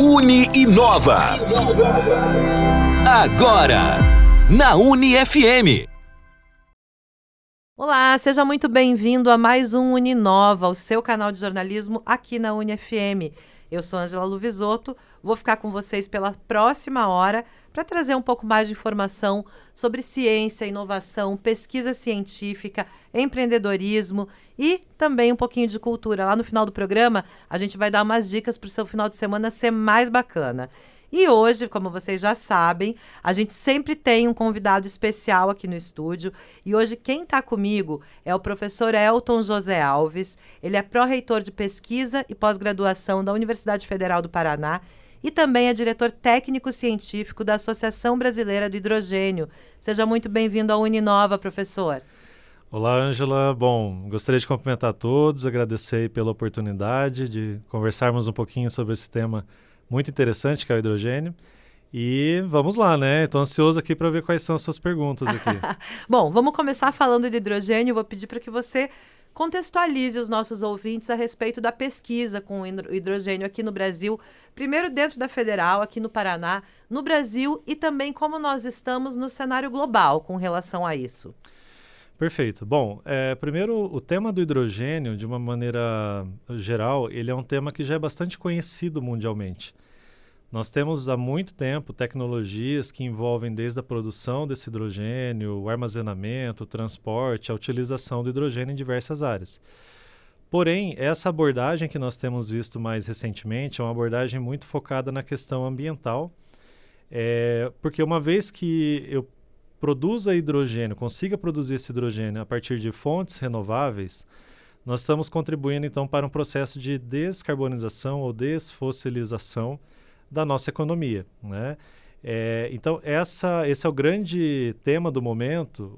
Uni Inova. Agora, na Uni FM. Olá, seja muito bem-vindo a mais um Uninova, o seu canal de jornalismo aqui na Uni FM. Eu sou Ângela Luvisoto, vou ficar com vocês pela próxima hora para trazer um pouco mais de informação sobre ciência, inovação, pesquisa científica, empreendedorismo e também um pouquinho de cultura. Lá no final do programa, a gente vai dar umas dicas para o seu final de semana ser mais bacana. E hoje, como vocês já sabem, a gente sempre tem um convidado especial aqui no estúdio. E hoje quem está comigo é o professor Elton José Alves. Ele é pró-reitor de pesquisa e pós-graduação da Universidade Federal do Paraná e também é diretor técnico-científico da Associação Brasileira do Hidrogênio. Seja muito bem-vindo à Uninova, professor. Olá, Ângela. Bom, gostaria de cumprimentar a todos, agradecer pela oportunidade de conversarmos um pouquinho sobre esse tema muito interessante, que é o hidrogênio. E vamos lá, né? Estou ansioso aqui para ver quais são as suas perguntas aqui. Bom, vamos começar falando de hidrogênio. Vou pedir para que você contextualize os nossos ouvintes a respeito da pesquisa com o hidrogênio aqui no Brasil, primeiro dentro da Federal, aqui no Paraná, no Brasil, e também como nós estamos no cenário global com relação a isso. Perfeito. Bom, primeiro, o tema do hidrogênio, de uma maneira geral, ele é um tema que já é bastante conhecido mundialmente. Nós temos há muito tempo tecnologias que envolvem desde a produção desse hidrogênio, o armazenamento, o transporte, a utilização do hidrogênio em diversas áreas. Porém, essa abordagem que nós temos visto mais recentemente é uma abordagem muito focada na questão ambiental, porque uma vez que eu produza hidrogênio, consiga produzir esse hidrogênio a partir de fontes renováveis, nós estamos contribuindo então para um processo de descarbonização ou desfossilização da nossa economia, né? Então esse é o grande tema do momento,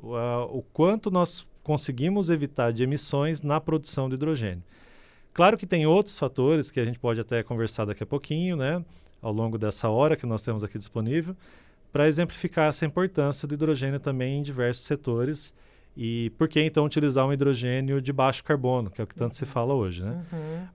o quanto nós conseguimos evitar de emissões na produção de hidrogênio. Claro que tem outros fatores que a gente pode até conversar daqui a pouquinho, né? Ao longo dessa hora que nós temos aqui disponível, para exemplificar essa importância do hidrogênio também em diversos setores e por que então utilizar um hidrogênio de baixo carbono, que é o que tanto se fala hoje, né?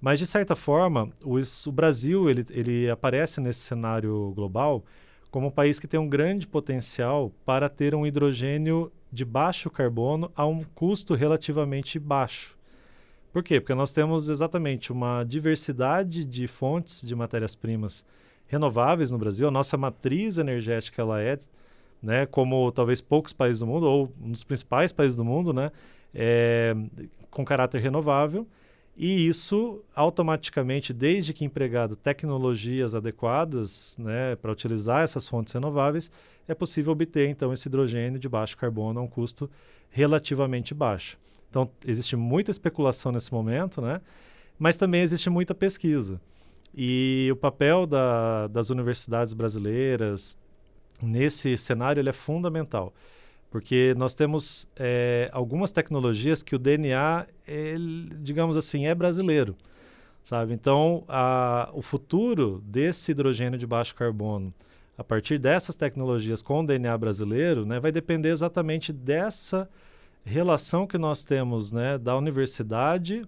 Mas de certa forma, o Brasil ele aparece nesse cenário global como um país que tem um grande potencial para ter um hidrogênio de baixo carbono a um custo relativamente baixo. Por quê? Porque nós temos exatamente uma diversidade de fontes de matérias-primas renováveis no Brasil. A nossa matriz energética ela é, né, como talvez poucos países do mundo, ou um dos principais países do mundo, né, com caráter renovável, e isso automaticamente, desde que empregado tecnologias adequadas, né, para utilizar essas fontes renováveis, é possível obter então esse hidrogênio de baixo carbono a um custo relativamente baixo. Então, existe muita especulação nesse momento, né, mas também existe muita pesquisa. E o papel das universidades brasileiras nesse cenário ele é fundamental, porque nós temos algumas tecnologias que o DNA, digamos assim, é brasileiro, sabe? Então, o futuro desse hidrogênio de baixo carbono, a partir dessas tecnologias com o DNA brasileiro, né, vai depender exatamente dessa relação que nós temos, né, da universidade,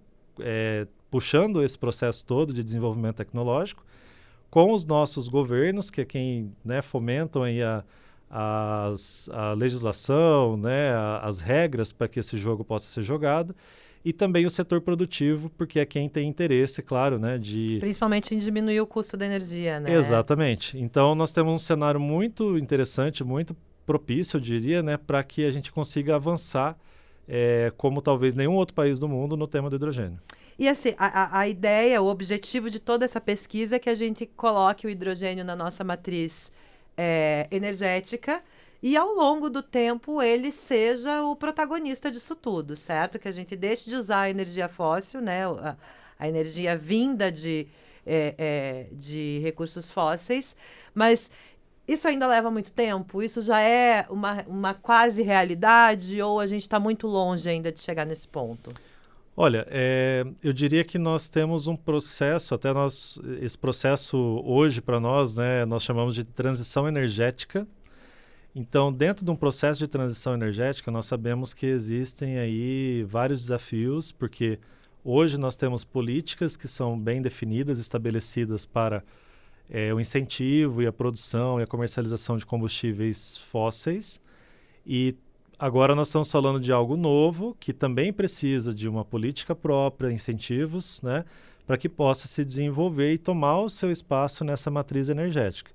puxando esse processo todo de desenvolvimento tecnológico, com os nossos governos, que é quem, né, fomentam aí a legislação, né, as regras para que esse jogo possa ser jogado, e também o setor produtivo, porque é quem tem interesse, claro, né, principalmente em diminuir o custo da energia, né? Exatamente. Então, nós temos um cenário muito interessante, muito propício, eu diria, né, para que a gente consiga avançar como talvez nenhum outro país do mundo no tema do hidrogênio. E assim, a ideia, o objetivo de toda essa pesquisa é que a gente coloque o hidrogênio na nossa matriz energética e ao longo do tempo ele seja o protagonista disso tudo, certo? Que a gente deixe de usar a energia fóssil, né? A energia vinda de recursos fósseis, mas isso ainda leva muito tempo? Isso já é uma quase realidade ou a gente está muito longe ainda de chegar nesse ponto? Olha, eu diria que nós temos um processo, esse processo hoje para nós, né, nós chamamos de transição energética. Então, dentro de um processo de transição energética, nós sabemos que existem aí vários desafios, porque hoje nós temos políticas que são bem definidas, estabelecidas para o incentivo e a produção e a comercialização de combustíveis fósseis. E agora nós estamos falando de algo novo, que também precisa de uma política própria, incentivos, né, para que possa se desenvolver e tomar o seu espaço nessa matriz energética.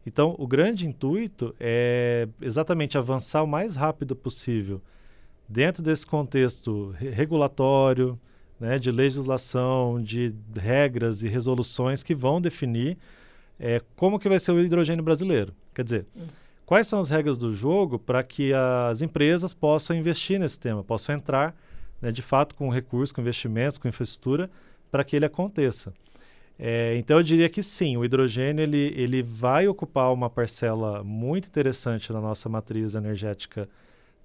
Então, o grande intuito é exatamente avançar o mais rápido possível dentro desse contexto regulatório, né, de legislação, de regras e resoluções que vão definir como que vai ser o hidrogênio brasileiro. Quer dizer, quais são as regras do jogo para que as empresas possam investir nesse tema, possam entrar, né, de fato com recursos, com investimentos, com infraestrutura, para que ele aconteça. Então eu diria que sim, o hidrogênio ele vai ocupar uma parcela muito interessante na nossa matriz energética,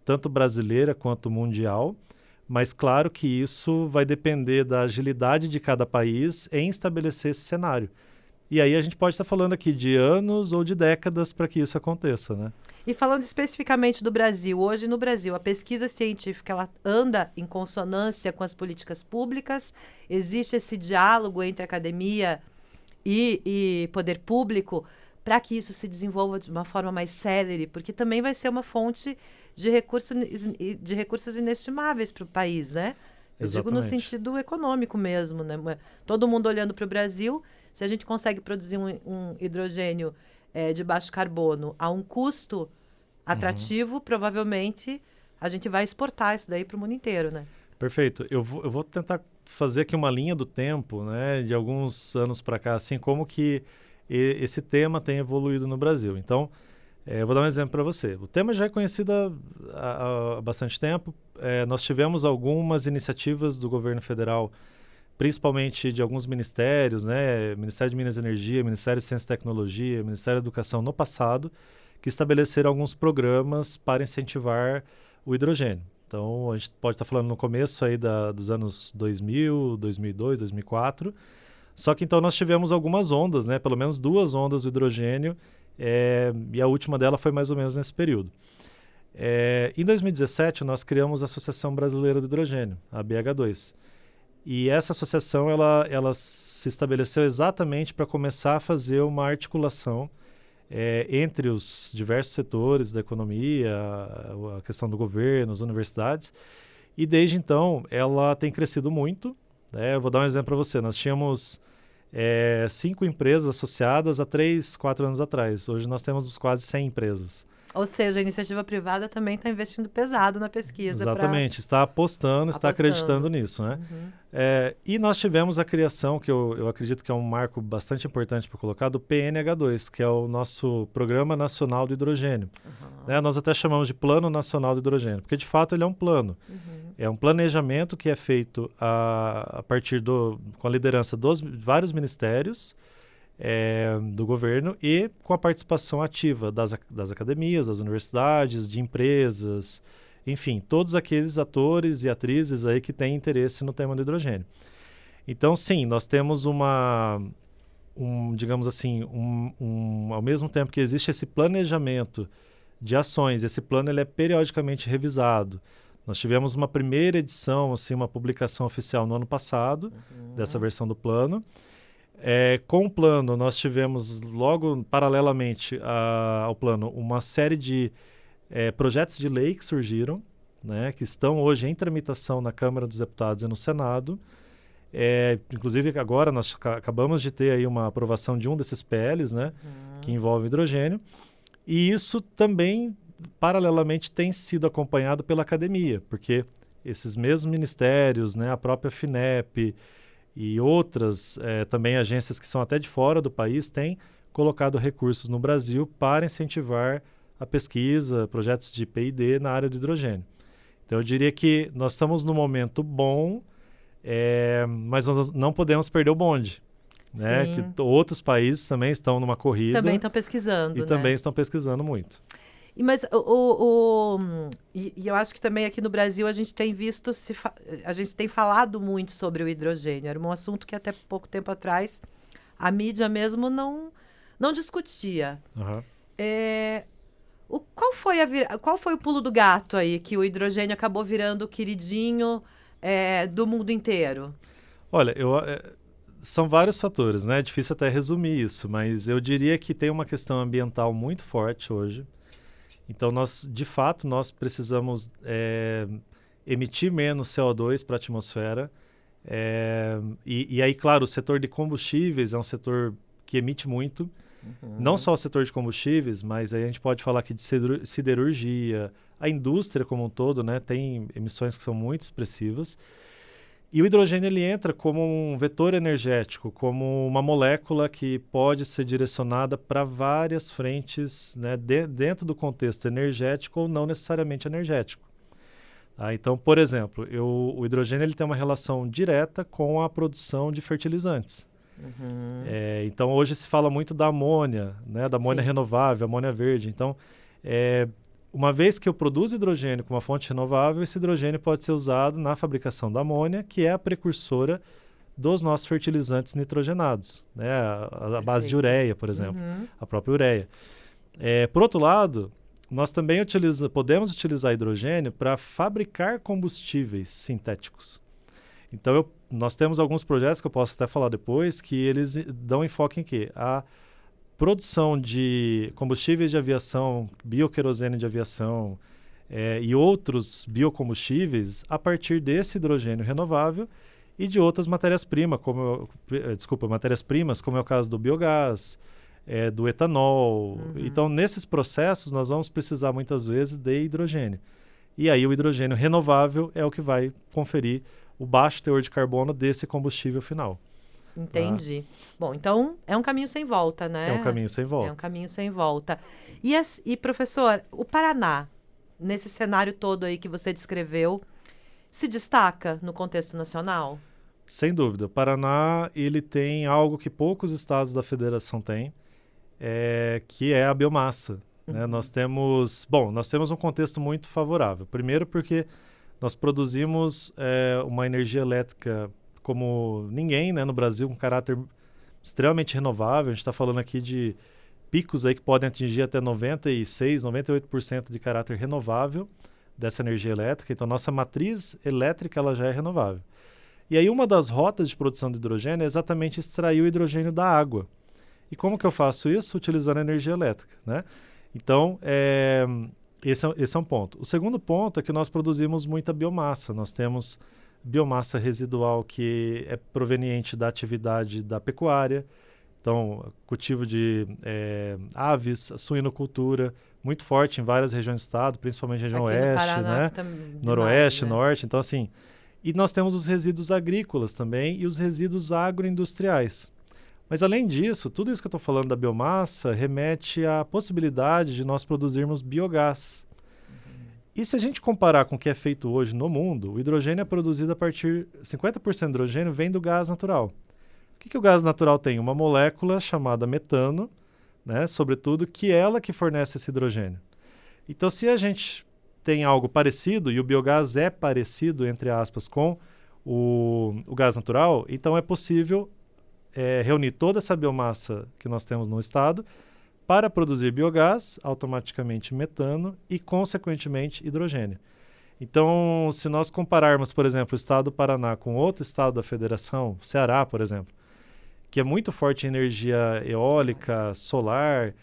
tanto brasileira quanto mundial, mas claro que isso vai depender da agilidade de cada país em estabelecer esse cenário. E aí a gente pode estar falando aqui de anos ou de décadas para que isso aconteça, né? E falando especificamente do Brasil, hoje no Brasil, a pesquisa científica ela anda em consonância com as políticas públicas? Existe esse diálogo entre academia e poder público para que isso se desenvolva de uma forma mais célere? Porque também vai ser uma fonte de recursos inestimáveis para o país, né? Eu digo no sentido econômico mesmo, né? Todo mundo olhando para o Brasil, se a gente consegue produzir um hidrogênio de baixo carbono a um custo atrativo, provavelmente a gente vai exportar isso daí para o mundo inteiro, né? Perfeito. Eu vou tentar fazer aqui uma linha do tempo, né, de alguns anos para cá, assim, como que esse tema tem evoluído no Brasil. Então, eu vou dar um exemplo para você. O tema já é conhecido há bastante tempo. Nós tivemos algumas iniciativas do governo federal, principalmente de alguns ministérios, né? Ministério de Minas e Energia, Ministério de Ciência e Tecnologia, Ministério da Educação, no passado, que estabeleceram alguns programas para incentivar o hidrogênio. Então, a gente pode estar falando no começo aí dos anos 2000, 2002, 2004. Só que então nós tivemos algumas ondas, né? Pelo menos 2 ondas do hidrogênio, e a última dela foi mais ou menos nesse período. Em 2017, nós criamos a Associação Brasileira do Hidrogênio, a BH2. E essa associação ela se estabeleceu exatamente para começar a fazer uma articulação entre os diversos setores da economia, a questão do governo, as universidades. E desde então, ela tem crescido muito. Eu vou dar um exemplo para você. Nós tínhamos 5 empresas associadas há 3, 4 anos atrás. Hoje nós temos quase 100 empresas. Ou seja, a iniciativa privada também está investindo pesado na pesquisa. Exatamente, está apostando, está acreditando nisso, né? Uhum. E nós tivemos a criação, que eu acredito que é um marco bastante importante para colocar, do PNH2, que é o nosso Programa Nacional do Hidrogênio. Uhum. Nós até chamamos de Plano Nacional do Hidrogênio, porque de fato ele é um plano. Uhum. É um planejamento que é feito a partir com a liderança dos vários ministérios, do governo e com a participação ativa das academias, das universidades, de empresas, enfim, todos aqueles atores e atrizes aí que têm interesse no tema do hidrogênio. Então, sim, nós temos digamos assim, ao mesmo tempo que existe esse planejamento de ações, esse plano ele é periodicamente revisado. Nós tivemos uma primeira edição, assim, uma publicação oficial no ano passado, dessa versão do plano. Com o plano, nós tivemos logo, paralelamente ao plano, uma série de projetos de lei que surgiram, né, que estão hoje em tramitação na Câmara dos Deputados e no Senado. Inclusive, agora nós acabamos de ter aí uma aprovação de um desses PLs, né, que envolve hidrogênio. E isso também, paralelamente, tem sido acompanhado pela academia, porque esses mesmos ministérios, né, a própria FINEP e outras também agências que são até de fora do país têm colocado recursos no Brasil para incentivar a pesquisa, projetos de P&D na área do hidrogênio. Então, eu diria que nós estamos num momento bom, mas nós não podemos perder o bonde. Né? Que outros países também estão numa corrida. Também estão pesquisando, E também estão pesquisando muito. Mas eu acho que também aqui no Brasil a gente tem visto, a gente tem falado muito sobre o hidrogênio. Era um assunto que até pouco tempo atrás a mídia mesmo não discutia. Uhum. Qual foi o pulo do gato aí que o hidrogênio acabou virando o queridinho do mundo inteiro? Olha, São vários fatores, né? É difícil até resumir isso, mas eu diria que tem uma questão ambiental muito forte hoje. Então, de fato, nós precisamos emitir menos CO2 para a atmosfera. E aí, claro, o setor de combustíveis é um setor que emite muito. Não só o setor de combustíveis, mas aí a gente pode falar aqui de siderurgia, a indústria como um todo, né? Tem emissões que são muito expressivas. E o hidrogênio ele entra como um vetor energético, como uma molécula que pode ser direcionada para várias frentes, né, dentro do contexto energético ou não necessariamente energético. Então, por exemplo, o hidrogênio ele tem uma relação direta com a produção de fertilizantes. Então, hoje se fala muito da amônia, né, da amônia renovável, amônia verde. Então, uma vez que eu produzo hidrogênio com uma fonte renovável, esse hidrogênio pode ser usado na fabricação da amônia, que é a precursora dos nossos fertilizantes nitrogenados, né? A base de ureia, por exemplo, a própria ureia. Por outro lado, nós também podemos utilizar hidrogênio para fabricar combustíveis sintéticos. Então, nós temos alguns projetos que eu posso até falar depois, que eles dão enfoque em quê? A produção de combustíveis de aviação, bioquerosene de aviação e outros biocombustíveis a partir desse hidrogênio renovável e de outras matérias-primas, como é o caso do biogás, do etanol. Então, nesses processos, nós vamos precisar muitas vezes de hidrogênio. E aí o hidrogênio renovável é o que vai conferir o baixo teor de carbono desse combustível final. Entendi. Bom, então é um caminho sem volta, né? É um caminho sem volta. É um caminho sem volta. E professor, o Paraná, nesse cenário todo aí que você descreveu, se destaca no contexto nacional? Sem dúvida. O Paraná, ele tem algo que poucos estados da federação têm, que é a biomassa. Né? Nós temos um contexto muito favorável. Primeiro porque nós produzimos uma energia elétrica como ninguém, né, no Brasil, com caráter extremamente renovável. A gente está falando aqui de picos aí que podem atingir até 96%, 98% de caráter renovável dessa energia elétrica. Então, nossa matriz elétrica ela já é renovável. E aí, uma das rotas de produção de hidrogênio é exatamente extrair o hidrogênio da água. E como que eu faço isso? Utilizando a energia elétrica, né? Então, esse é um ponto. O segundo ponto é que nós produzimos muita biomassa. Nós temos biomassa residual que é proveniente da atividade da pecuária, então cultivo de aves, suinocultura, muito forte em várias regiões do estado, principalmente região oeste, né? Noroeste, né? Norte, então assim, e nós temos os resíduos agrícolas também e os resíduos agroindustriais. Mas além disso, tudo isso que eu estou falando da biomassa remete à possibilidade de nós produzirmos biogás. E se a gente comparar com o que é feito hoje no mundo, o hidrogênio é produzido a partir... 50% do hidrogênio vem do gás natural. O que o gás natural tem? Uma molécula chamada metano, né, sobretudo, que é ela que fornece esse hidrogênio. Então, se a gente tem algo parecido, e o biogás é parecido, entre aspas, com o gás natural, então é possível reunir toda essa biomassa que nós temos no estado para produzir biogás, automaticamente metano e, consequentemente, hidrogênio. Então, se nós compararmos, por exemplo, o estado do Paraná com outro estado da federação, Ceará, por exemplo, que é muito forte em energia eólica, solar,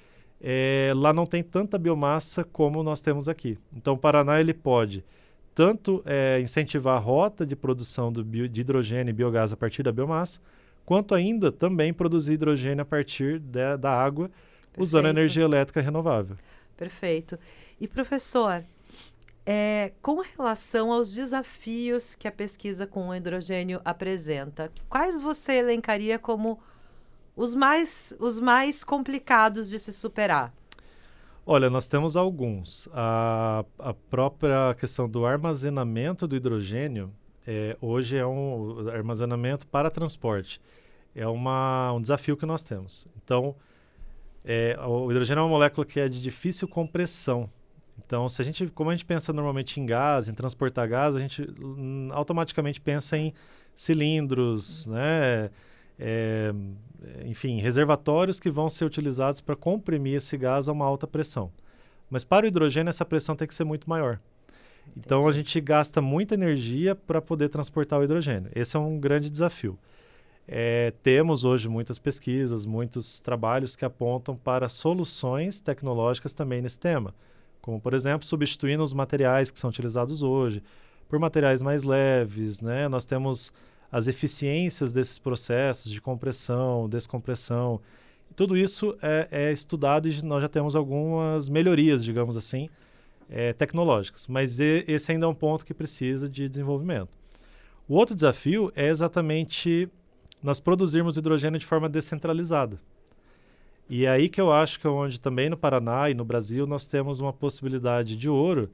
lá não tem tanta biomassa como nós temos aqui. Então, o Paraná ele pode tanto incentivar a rota de produção de hidrogênio e biogás a partir da biomassa, quanto ainda também produzir hidrogênio a partir da água, usando a energia elétrica renovável. Perfeito. E, professor, com relação aos desafios que a pesquisa com o hidrogênio apresenta, quais você elencaria como os mais complicados de se superar? Olha, nós temos alguns. A própria questão do armazenamento do hidrogênio, hoje é um armazenamento para transporte. É um desafio que nós temos. Então, o hidrogênio é uma molécula que é de difícil compressão. Então, como a gente pensa normalmente em gás, em transportar gás, a gente automaticamente pensa em cilindros, né? Enfim, reservatórios que vão ser utilizados para comprimir esse gás a uma alta pressão. Mas para o hidrogênio, essa pressão tem que ser muito maior. Então, a gente gasta muita energia para poder transportar o hidrogênio. Esse é um grande desafio. Temos hoje muitas pesquisas, muitos trabalhos que apontam para soluções tecnológicas também nesse tema, como, por exemplo, substituindo os materiais que são utilizados hoje por materiais mais leves, né? Nós temos as eficiências desses processos de compressão, descompressão. Tudo isso é estudado e nós já temos algumas melhorias, digamos assim, tecnológicas. Mas esse ainda é um ponto que precisa de desenvolvimento. O outro desafio é exatamente nós produzirmos hidrogênio de forma descentralizada. E é aí que eu acho que é onde também no Paraná e no Brasil nós temos uma possibilidade de ouro,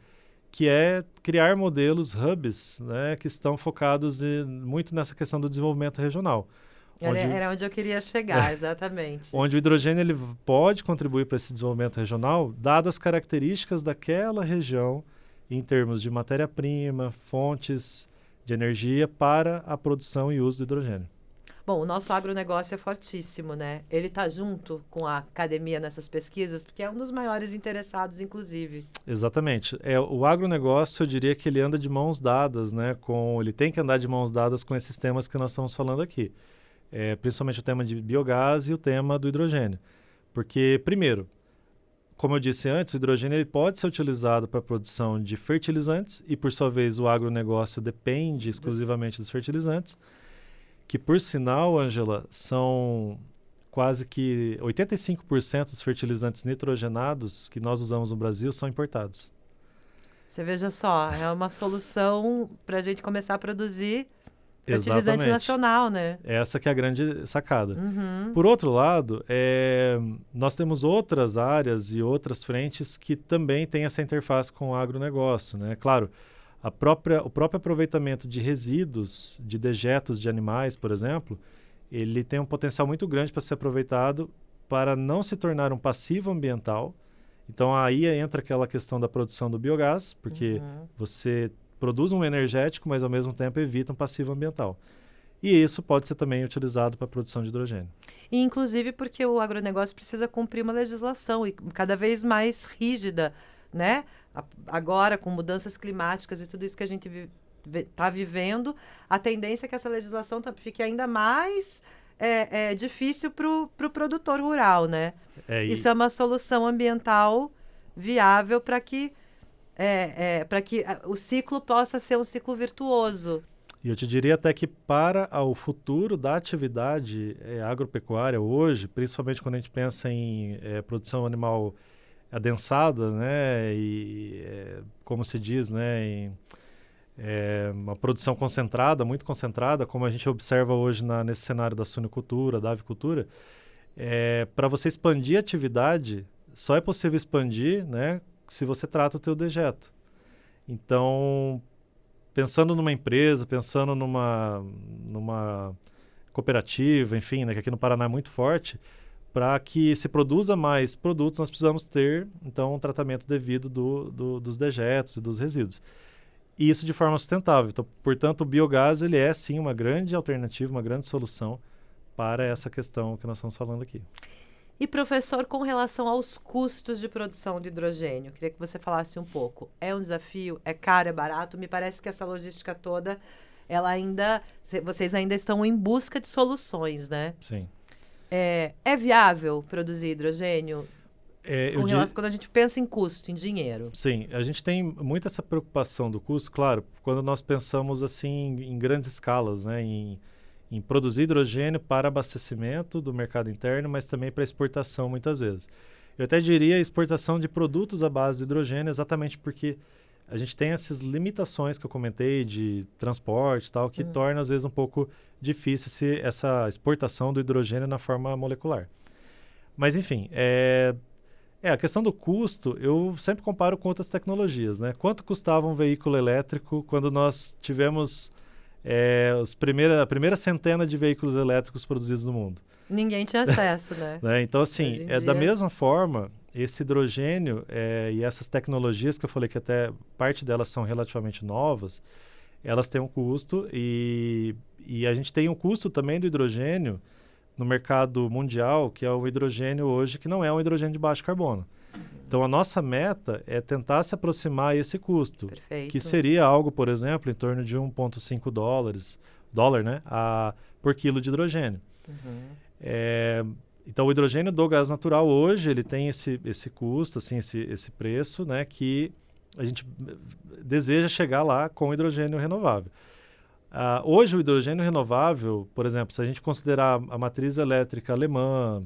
que é criar modelos, hubs, né, que estão focados muito nessa questão do desenvolvimento regional. Era onde eu queria chegar, exatamente. Onde o hidrogênio ele pode contribuir para esse desenvolvimento regional, dadas as características daquela região em termos de matéria-prima, fontes de energia para a produção e uso do hidrogênio. Bom, o nosso agronegócio é fortíssimo, né? Ele está junto com a academia nessas pesquisas, porque é um dos maiores interessados, inclusive. Exatamente. O agronegócio, eu diria que ele anda de mãos dadas, né? Ele tem que andar de mãos dadas com esses temas que nós estamos falando aqui. Principalmente o tema de biogás e o tema do hidrogênio. Porque, primeiro, como eu disse antes, o hidrogênio ele pode ser utilizado para a produção de fertilizantes e, por sua vez, o agronegócio depende exclusivamente dos fertilizantes, que, por sinal, Ângela, são quase que 85% dos fertilizantes nitrogenados que nós usamos no Brasil são importados. Você veja só, é uma solução para a gente começar a produzir fertilizante nacional, né? Essa que é a grande sacada. Uhum. Por outro lado, nós temos outras áreas e outras frentes que também têm essa interface com o agronegócio, né? Claro, o próprio aproveitamento de resíduos, de dejetos de animais, por exemplo, ele tem um potencial muito grande para ser aproveitado para não se tornar um passivo ambiental. Então, aí entra aquela questão da produção do biogás, porque você produz um energético, mas ao mesmo tempo evita um passivo ambiental. E isso pode ser também utilizado para a produção de hidrogênio. E, inclusive, porque o agronegócio precisa cumprir uma legislação e cada vez mais rígida, né? Agora, com mudanças climáticas e tudo isso que a gente está vivendo, a tendência é que essa legislação fique ainda mais difícil para o produtor rural, né? Isso é uma solução ambiental viável para que o ciclo possa ser um ciclo virtuoso. E eu te diria até que para o futuro da atividade agropecuária hoje, principalmente quando a gente pensa em produção animal adensada, né, e como se diz, né, uma produção concentrada, muito concentrada, como a gente observa hoje nesse cenário da suinicultura, da avicultura, para você expandir a atividade, só é possível expandir, né, se você trata o teu dejeto. Então, pensando numa empresa, pensando numa cooperativa, enfim, né, que aqui no Paraná é muito forte, para que se produza mais produtos, nós precisamos ter, então, um tratamento devido dos dejetos e dos resíduos. E isso de forma sustentável. Então, portanto, o biogás ele é, sim, uma grande alternativa, uma grande solução para essa questão que nós estamos falando aqui. E, professor, com relação aos custos de produção de hidrogênio, queria que você falasse um pouco. É um desafio? É caro? É barato? Me parece que essa logística toda, vocês ainda estão em busca de soluções, né? Sim. É viável produzir hidrogênio? Quando a gente pensa em custo, em dinheiro. Sim, a gente tem muito essa preocupação do custo, claro, quando nós pensamos assim em grandes escalas, né, em produzir hidrogênio para abastecimento do mercado interno, mas também para exportação muitas vezes. Eu até diria exportação de produtos à base de hidrogênio, exatamente porque a gente tem essas limitações que eu comentei de transporte e tal, que torna às vezes um pouco difícil essa exportação do hidrogênio na forma molecular. Mas enfim, a questão do custo, eu sempre comparo com outras tecnologias, né? Quanto custava um veículo elétrico quando nós tivemos a primeira centena de veículos elétricos produzidos no mundo? Ninguém tinha acesso, né? Então, assim, da mesma forma, esse hidrogênio e essas tecnologias que eu falei que até parte delas são relativamente novas, elas têm um custo e a gente tem um custo também do hidrogênio no mercado mundial, que é o hidrogênio hoje, que não é um hidrogênio de baixo carbono. Então, a nossa meta é tentar se aproximar a esse custo, Perfeito. que seria algo, por exemplo, em torno de $1,5, né, por quilo de hidrogênio. Então, o hidrogênio do gás natural hoje, ele tem esse custo, assim, esse preço, né, que a gente deseja chegar lá com o hidrogênio renovável. Hoje, o hidrogênio renovável, por exemplo, se a gente considerar a matriz elétrica alemã,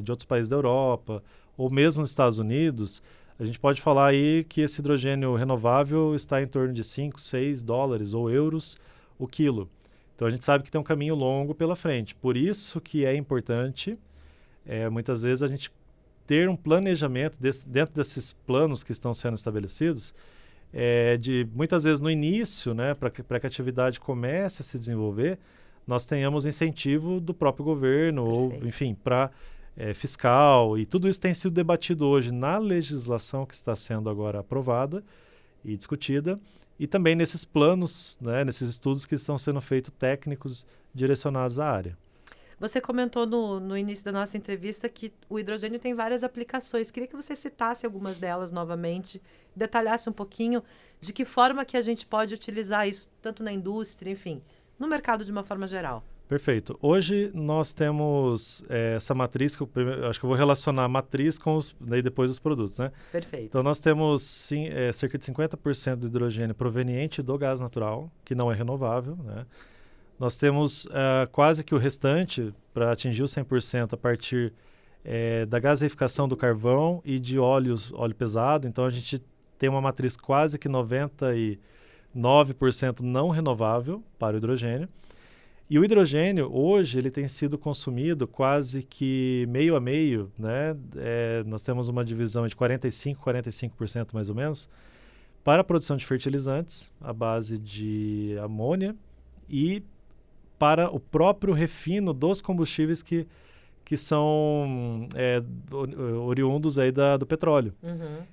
de outros países da Europa, ou mesmo nos Estados Unidos, a gente pode falar aí que esse hidrogênio renovável está em torno de 5, 6 dólares ou euros o quilo. Então, a gente sabe que tem um caminho longo pela frente. Por isso que é importante, muitas vezes, a gente ter um planejamento dentro desses planos que estão sendo estabelecidos, de muitas vezes no início, né, para que a atividade comece a se desenvolver, nós tenhamos incentivo do próprio governo, ou, enfim, para fiscal, e tudo isso tem sido debatido hoje na legislação que está sendo agora aprovada e discutida, e também nesses planos, né, nesses estudos que estão sendo feitos técnicos direcionados à área. Você comentou no início da nossa entrevista que o hidrogênio tem várias aplicações. Queria que você citasse algumas delas novamente, detalhasse um pouquinho de que forma que a gente pode utilizar isso, tanto na indústria, enfim, no mercado de uma forma geral. Perfeito. Hoje nós temos essa matriz, que eu acho que eu vou relacionar a matriz com daí depois os produtos, né? Perfeito. Então nós temos cerca de 50% do hidrogênio proveniente do gás natural, que não é renovável, né? Nós temos quase que o restante, para atingir o 100%, a partir da gaseificação do carvão e de óleo pesado. Então, a gente tem uma matriz quase que 99% não renovável para o hidrogênio. E o hidrogênio, hoje, ele tem sido consumido quase que meio a meio, né? Nós temos uma divisão de 45% mais ou menos, para a produção de fertilizantes, à base de amônia, e para o próprio refino dos combustíveis que são oriundos aí do petróleo.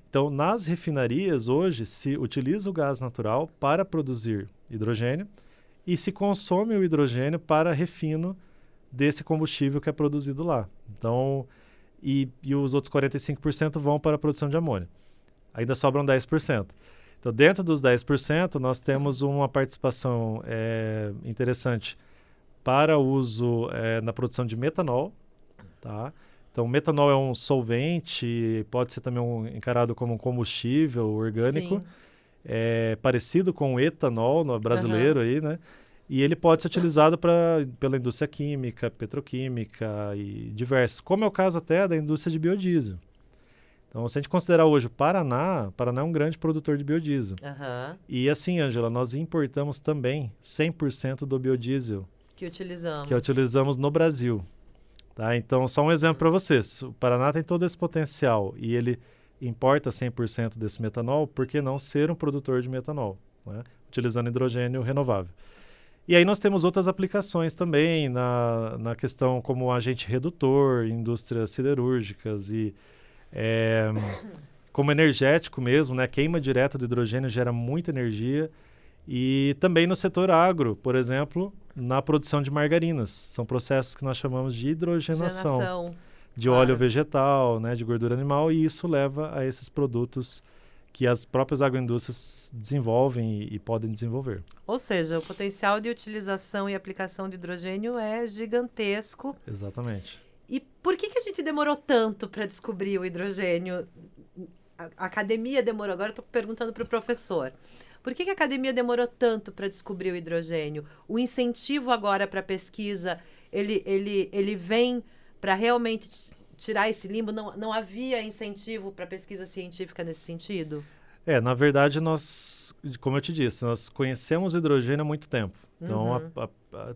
Então, nas refinarias, hoje, se utiliza o gás natural para produzir hidrogênio e se consome o hidrogênio para refino desse combustível que é produzido lá. Então, e os outros 45% vão para a produção de amônia. Ainda sobram 10%. Então, dentro dos 10%, nós temos uma participação interessante para uso na produção de metanol. Tá? Então, o metanol é um solvente, pode ser também encarado como um combustível orgânico, parecido com o etanol brasileiro, aí, né? E ele pode ser utilizado pela indústria química, petroquímica e diversas, como é o caso até da indústria de biodiesel. Então, se a gente considerar hoje o Paraná é um grande produtor de biodiesel. E assim, Ângela, nós importamos também 100% do biodiesel que utilizamos no Brasil. Tá? Então, só um exemplo para vocês. O Paraná tem todo esse potencial e ele importa 100% desse metanol, por que não ser um produtor de metanol, né? Utilizando hidrogênio renovável? E aí nós temos outras aplicações também na questão como agente redutor, indústrias siderúrgicas e como energético mesmo, né? Queima direta do hidrogênio gera muita energia. E também no setor agro, por exemplo, na produção de margarinas. São processos que nós chamamos de hidrogenação de óleo vegetal, né, de gordura animal, e isso leva a esses produtos que as próprias agroindústrias desenvolvem e podem desenvolver. Ou seja, o potencial de utilização e aplicação de hidrogênio é gigantesco. Exatamente. E por que a gente demorou tanto para descobrir o hidrogênio? A academia demorou. Agora eu estou perguntando para o professor. Por que a academia demorou tanto para descobrir o hidrogênio? O incentivo agora para a pesquisa, ele vem para realmente tirar esse limbo? Não havia incentivo para a pesquisa científica nesse sentido? Na verdade, nós, como eu te disse, nós conhecemos o hidrogênio há muito tempo. Então,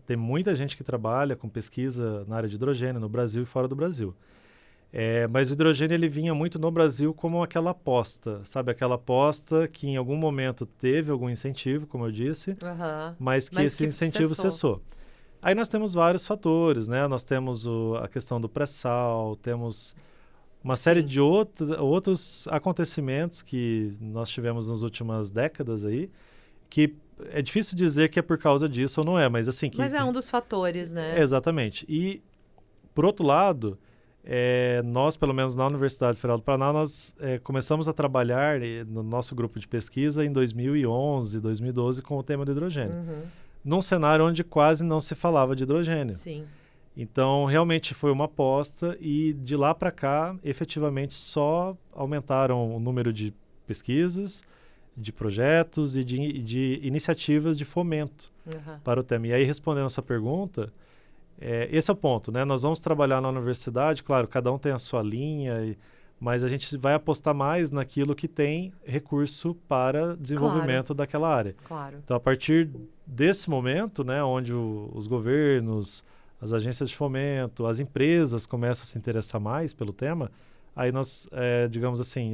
tem muita gente que trabalha com pesquisa na área de hidrogênio no Brasil e fora do Brasil. Mas o hidrogênio ele vinha muito no Brasil como aquela aposta, sabe? Aquela aposta que em algum momento teve algum incentivo, como eu disse, mas que esse incentivo cessou. Aí nós temos vários fatores, né? Nós temos a questão do pré-sal, temos uma série de outros acontecimentos que nós tivemos nas últimas décadas aí, que é difícil dizer que é por causa disso ou não é, mas assim... Mas é um dos fatores, né? Exatamente. E, por outro lado... nós, pelo menos na Universidade Federal do Paraná, nós começamos a trabalhar no nosso grupo de pesquisa em 2011, 2012 com o tema do hidrogênio. num cenário onde quase não se falava de hidrogênio. Sim. Então, realmente foi uma aposta e de lá para cá, efetivamente, só aumentaram o número de pesquisas, de projetos e de iniciativas de fomento para o tema. E aí, respondendo essa pergunta, esse é o ponto, né? Nós vamos trabalhar na universidade, claro, cada um tem a sua linha, mas a gente vai apostar mais naquilo que tem recurso para desenvolvimento daquela área. Claro. Então, a partir desse momento, né, onde os governos, as agências de fomento, as empresas começam a se interessar mais pelo tema, aí nós, digamos assim,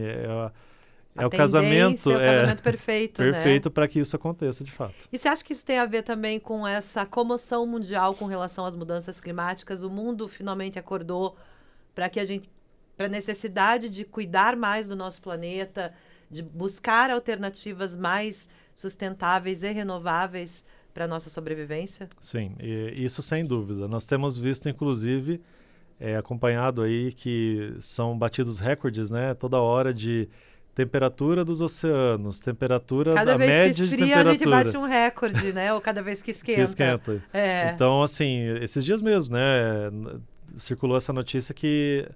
o casamento, é o casamento perfeito, perfeito, né? para que isso aconteça de fato. E você acha que isso tem a ver também com essa comoção mundial com relação às mudanças climáticas? O mundo finalmente acordou para a necessidade de cuidar mais do nosso planeta, de buscar alternativas mais sustentáveis e renováveis para a nossa sobrevivência? Sim, isso sem dúvida. Nós temos visto, inclusive, acompanhado aí que são batidos recordes, né, toda hora de temperatura dos oceanos, temperatura da média de temperatura. Cada vez que esfria, a gente bate um recorde, né? Ou cada vez que esquenta. Que esquenta. Então, assim, esses dias mesmo, né, circulou essa notícia que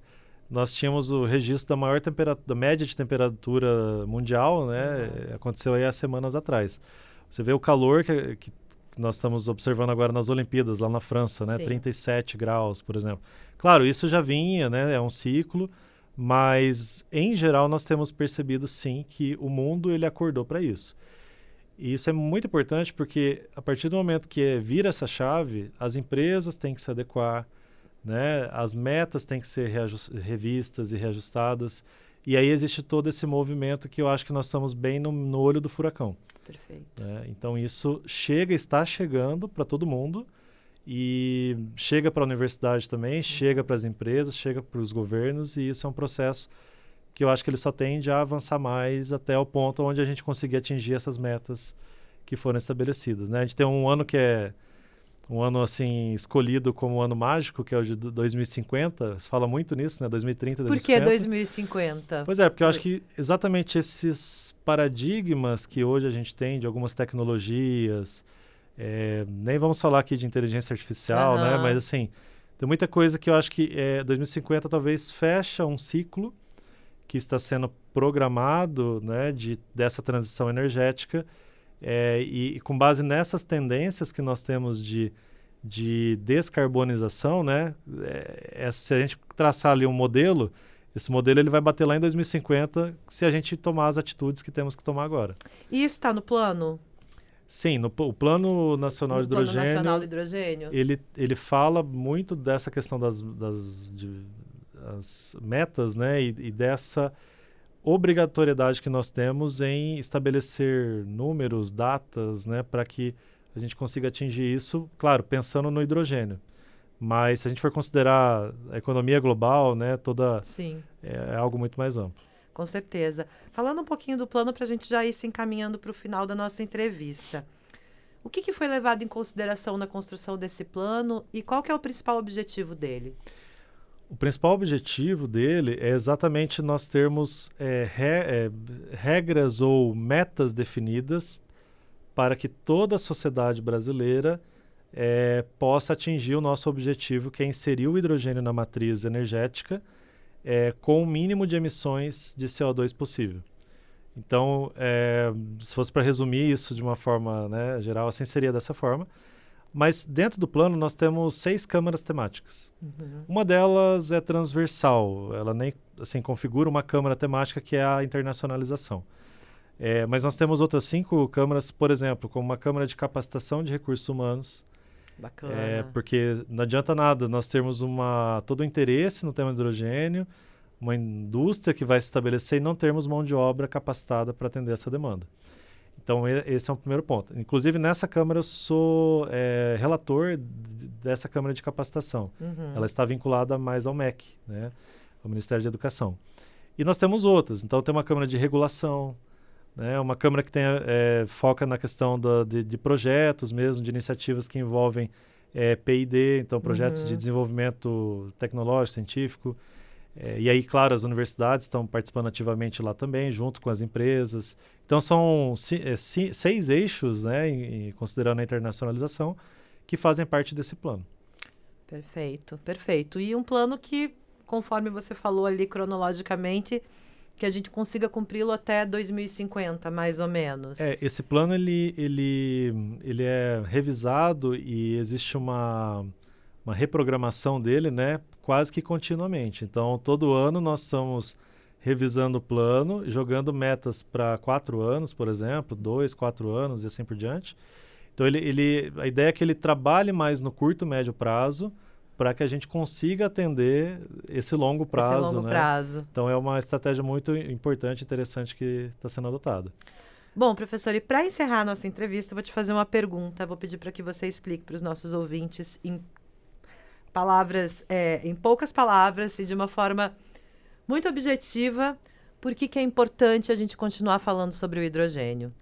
nós tínhamos o registro da maior da média de temperatura mundial, né? Aconteceu aí há semanas atrás. Você vê o calor que nós estamos observando agora nas Olimpíadas, lá na França, né? 37 graus, por exemplo. Claro, isso já vinha, né? É um ciclo, mas, em geral, nós temos percebido, sim, que o mundo ele acordou para isso. E isso é muito importante porque, a partir do momento que vira essa chave, as empresas têm que se adequar, né? As metas têm que ser revistas e reajustadas. E aí existe todo esse movimento que eu acho que nós estamos bem no olho do furacão. Perfeito. Né? Então isso está chegando para todo mundo e chega para a universidade também, chega para as empresas, chega para os governos, e isso é um processo que eu acho que ele só tende a avançar mais até o ponto onde a gente conseguir atingir essas metas que foram estabelecidas. Né? A gente tem um ano que é um ano assim escolhido como um ano mágico, que é o de 2050. Se fala muito nisso, né? 2030, 2050. Por que 2050? Pois é, porque eu acho que exatamente esses paradigmas que hoje a gente tem de algumas tecnologias, nem vamos falar aqui de inteligência artificial, né? Mas assim, tem muita coisa que eu acho que 2050 talvez fecha um ciclo que está sendo programado, né, dessa transição energética. E com base nessas tendências que nós temos de descarbonização, né, se a gente traçar ali um modelo, esse modelo ele vai bater lá em 2050 se a gente tomar as atitudes que temos que tomar agora. E isso está no plano? Sim, o Plano Nacional de Hidrogênio, Plano Nacional de Hidrogênio. Ele fala muito dessa questão das metas, né, e dessa obrigatoriedade que nós temos em estabelecer números, datas, né, para que a gente consiga atingir isso, claro, pensando no hidrogênio. Mas se a gente for considerar a economia global, né, Sim. É algo muito mais amplo. Com certeza. Falando um pouquinho do plano para a gente já ir se encaminhando para o final da nossa entrevista. O que foi levado em consideração na construção desse plano e qual que é o principal objetivo dele? O principal objetivo dele é exatamente nós termos regras ou metas definidas para que toda a sociedade brasileira possa atingir o nosso objetivo, que é inserir o hidrogênio na matriz energética com o mínimo de emissões de CO2 possível. Então, se fosse para resumir isso de uma forma, né, geral, assim seria dessa forma. Mas dentro do plano nós temos 6 câmaras temáticas. Uma delas é transversal, ela nem assim, configura uma câmara temática que é a internacionalização. Mas nós temos outras 5 câmaras, por exemplo, como uma câmara de capacitação de recursos humanos. Bacana. Porque não adianta nada nós termos todo o interesse no tema do hidrogênio, uma indústria que vai se estabelecer e não termos mão de obra capacitada para atender essa demanda. Então, esse é um primeiro ponto. Inclusive, nessa Câmara, eu sou relator dessa Câmara de Capacitação. Ela está vinculada mais ao MEC, né, ao Ministério da Educação. E nós temos outras. Então, tem uma Câmara de Regulação, né, uma Câmara que foca na questão de projetos mesmo, de iniciativas que envolvem P&D, então projetos de desenvolvimento tecnológico, científico. E aí, claro, as universidades estão participando ativamente lá também, junto com as empresas. Então, são 6 eixos, né, considerando a internacionalização, que fazem parte desse plano. Perfeito, perfeito. E um plano que, conforme você falou ali cronologicamente, que a gente consiga cumpri-lo até 2050, mais ou menos. Esse plano, ele é revisado e existe uma reprogramação dele, né, quase que continuamente. Então, todo ano nós estamos revisando o plano, jogando metas para 4 anos, por exemplo, 2, 4 anos e assim por diante. Então, a ideia é que ele trabalhe mais no curto, médio prazo, para que a gente consiga atender esse longo prazo. Esse longo né? prazo. Então, é uma estratégia muito importante e interessante que está sendo adotada. Bom, professor, e para encerrar a nossa entrevista, eu vou te fazer uma pergunta. Vou pedir para que você explique para os nossos ouvintes em poucas palavras e de uma forma muito objetiva, por que é importante a gente continuar falando sobre o hidrogênio?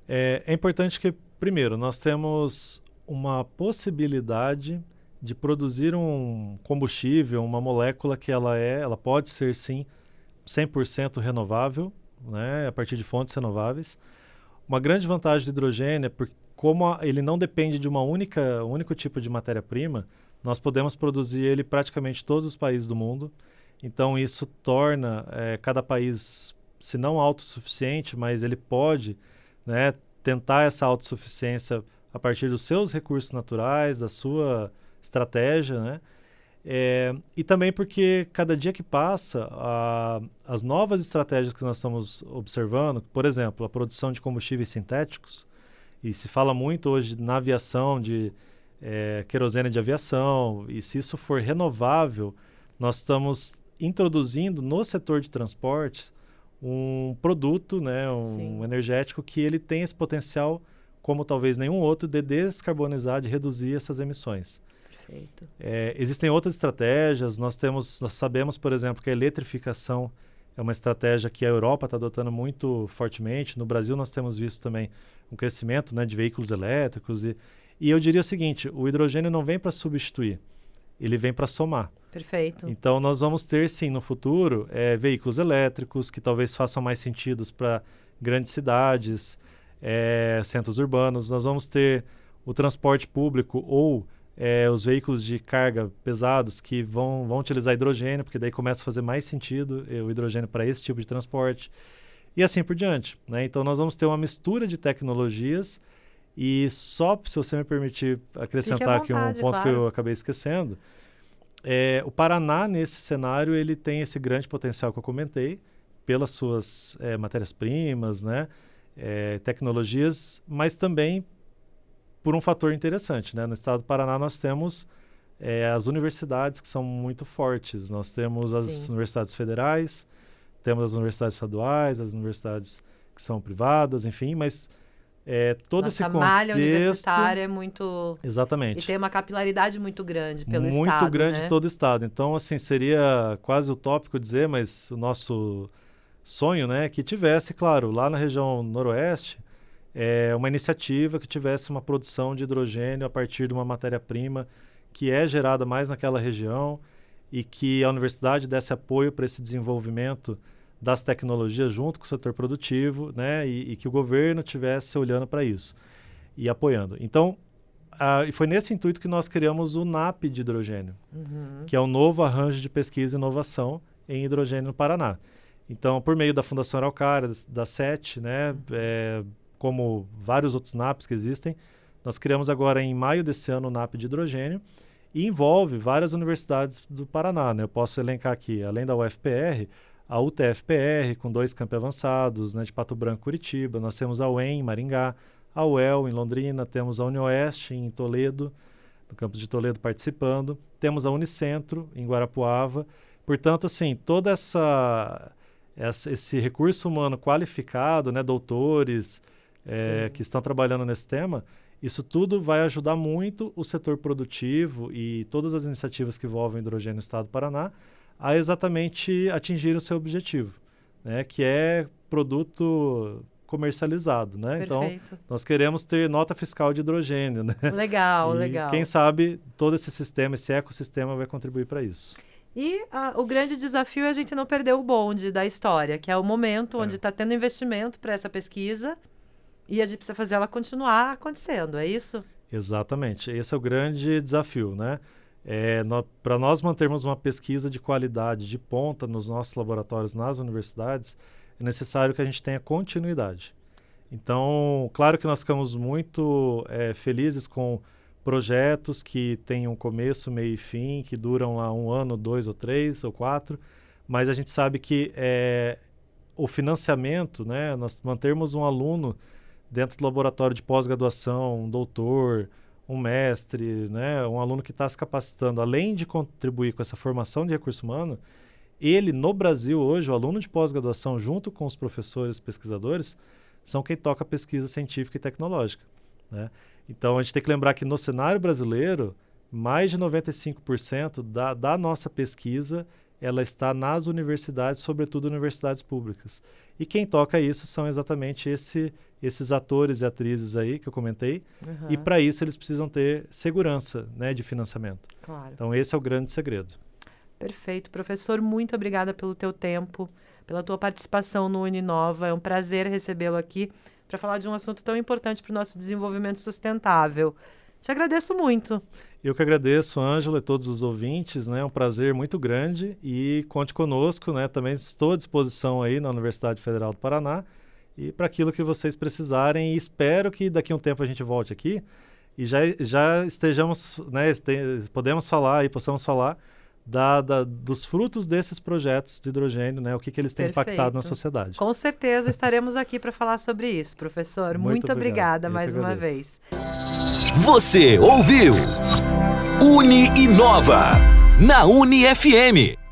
É importante que, primeiro, nós temos uma possibilidade de produzir um combustível, uma molécula que ela pode ser, sim, 100% renovável, né, a partir de fontes renováveis. Uma grande vantagem do hidrogênio é porque, como ele não depende de um único tipo de matéria-prima, nós podemos produzir ele praticamente em todos os países do mundo. Então, isso torna cada país, se não autossuficiente, mas ele pode, né, tentar essa autossuficiência a partir dos seus recursos naturais, da sua estratégia, né? E também porque cada dia que passa, as novas estratégias que nós estamos observando, por exemplo, a produção de combustíveis sintéticos, e se fala muito hoje na aviação de querosene de aviação, e se isso for renovável, nós estamos introduzindo no setor de transporte um produto, né, um energético que ele tem esse potencial, como talvez nenhum outro, de descarbonizar, de reduzir essas emissões. Perfeito. Existem outras estratégias, nós sabemos, por exemplo, que a eletrificação é uma estratégia que a Europa está adotando muito fortemente. No Brasil nós temos visto também um crescimento, né, de veículos elétricos e eu diria o seguinte, o hidrogênio não vem para substituir, ele vem para somar. Perfeito. Então, nós vamos ter, sim, no futuro, veículos elétricos que talvez façam mais sentido para grandes cidades, centros urbanos. Nós vamos ter o transporte público ou os veículos de carga pesados que vão utilizar hidrogênio, porque daí começa a fazer mais sentido o hidrogênio para esse tipo de transporte. E assim por diante, né? Então, nós vamos ter uma mistura de tecnologias. E só, se você me permitir acrescentar aqui um ponto que eu acabei esquecendo, o Paraná, nesse cenário, ele tem esse grande potencial que eu comentei, pelas suas matérias-primas, né, tecnologias, mas também por um fator interessante, né? No estado do Paraná nós temos as universidades que são muito fortes, nós temos as universidades federais, temos as universidades estaduais, as universidades que são privadas, enfim, mas todo esse contexto... malha universitária é muito... Exatamente. E tem uma capilaridade muito grande pelo estado, muito grande, né? todo o estado. Então, assim, seria quase utópico dizer, mas o nosso sonho, né, que tivesse, claro, lá na região noroeste, uma iniciativa que tivesse uma produção de hidrogênio a partir de uma matéria-prima que é gerada mais naquela região e que a universidade desse apoio para esse desenvolvimento das tecnologias junto com o setor produtivo, né, e que o governo estivesse olhando para isso e apoiando. Então, e foi nesse intuito que nós criamos o NAP de hidrogênio, que é o novo arranjo de pesquisa e inovação em hidrogênio no Paraná. Então, por meio da Fundação Araucária, da SET, né, como vários outros NAPs que existem, nós criamos agora em maio desse ano o NAP de hidrogênio e envolve várias universidades do Paraná, né? Eu posso elencar aqui, além da UFPR, a UTFPR, com 2 campi avançados, né, de Pato Branco e Curitiba. Nós temos a UEM, em Maringá, a UEL, em Londrina, temos a UniOeste, em Toledo, no campus de Toledo, participando. Temos a Unicentro, em Guarapuava. Portanto, assim, todo esse recurso humano qualificado, né, doutores que estão trabalhando nesse tema, isso tudo vai ajudar muito o setor produtivo e todas as iniciativas que envolvem hidrogênio no estado do Paraná a exatamente atingir o seu objetivo, né, que é produto comercializado, né? Perfeito. Então, nós queremos ter nota fiscal de hidrogênio, né? Legal, e legal. quem sabe todo esse sistema, esse ecossistema vai contribuir para isso. E o grande desafio é a gente não perder o bonde da história, que é o momento onde está tendo investimento para essa pesquisa e a gente precisa fazer ela continuar acontecendo, é isso? Exatamente, esse é o grande desafio, né? Para nós mantermos uma pesquisa de qualidade de ponta nos nossos laboratórios, nas universidades, é necessário que a gente tenha continuidade. Então, claro que nós ficamos muito felizes com projetos que têm um começo, meio e fim, que duram lá 1 ano, 2 ou 3 ou 4, mas a gente sabe que o financiamento, né, nós mantermos um aluno dentro do laboratório de pós-graduação, um doutor, um mestre, né, um aluno que está se capacitando, além de contribuir com essa formação de recurso humano, ele, no Brasil hoje, o aluno de pós-graduação, junto com os professores pesquisadores, são quem toca a pesquisa científica e tecnológica, né? Então, a gente tem que lembrar que no cenário brasileiro, mais de 95% da nossa pesquisa, ela está nas universidades, sobretudo universidades públicas. E quem toca isso são exatamente esses atores e atrizes aí que eu comentei, e para isso eles precisam ter segurança, né, de financiamento. Claro. Então, esse é o grande segredo. Perfeito. Professor, muito obrigada pelo teu tempo, pela tua participação no Uninova. É um prazer recebê-lo aqui para falar de um assunto tão importante para o nosso desenvolvimento sustentável. Te agradeço muito. Eu que agradeço, Ângela, e todos os ouvintes, né? É um prazer muito grande e conte conosco, né? Também estou à disposição aí na Universidade Federal do Paraná e para aquilo que vocês precisarem, e espero que daqui a um tempo a gente volte aqui e já estejamos, né? Possamos falar dos frutos desses projetos de hidrogênio, né? O que eles têm impactado na sociedade. Com certeza estaremos aqui para falar sobre isso, professor. Muito obrigada mais uma vez. Você ouviu Uni Inova na Uni FM.